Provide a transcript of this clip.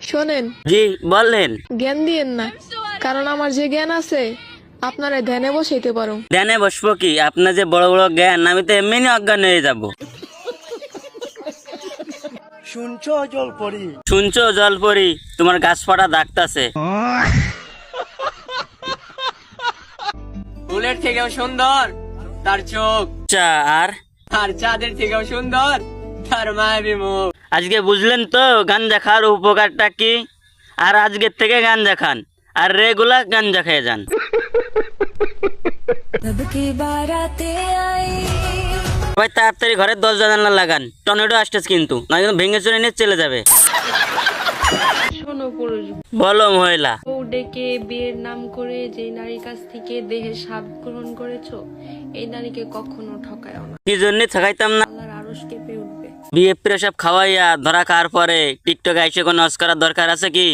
শোনেন, জি বললেন। জ্ঞান দিয়েন না, কারণ আমার যে জ্ঞান আছে আপনারা ধ্যানে বসাইতে পারো। ধ্যানে বসবো কি? আপনার যে বড় বড় জ্ঞান, আমি তো এমনি অজ্ঞান হয়ে যাব। শুনছো জলপরি, তোমার গাছ ফাটা ডাকতাছে। ফুলের থেকেও সুন্দর তার চোখ, চা আর আর চাঁদের থেকেও সুন্দর তার মায়াবী মুখ। আজকে বুঝলেন তো গাঞ্জা খাওয়ার উপকারটা কি? আর আজকের থেকে গাঞ্জা খান, আর রেগুলার গাঞ্জা খেয়ে যান। ভাই তাড়াতাড়ি ঘরের দরজা জানলা লাগান, টর্নেডো আসতেছে কিন্তু, না কিন্তু ভেঙে চুরে নিয়ে চলে যাবে। শোনো পুরুষ, বলো মহিলা। বউ ডেকে বিয়ের নাম করে যে নারীর কাছ থেকে দেহের স্বাদ গ্রহণ করেছো, এই নারীকে কখনো ঠকায়ও না, কি জন্য থাকাইতাম না? আল্লাহর আরশ কেঁপে উঠবে। বিয়ে সব খাওয়াইয়া ধরা খাওয়ার পরে টিকটকে এসে কোনো অস্কার দরকার আছে কি?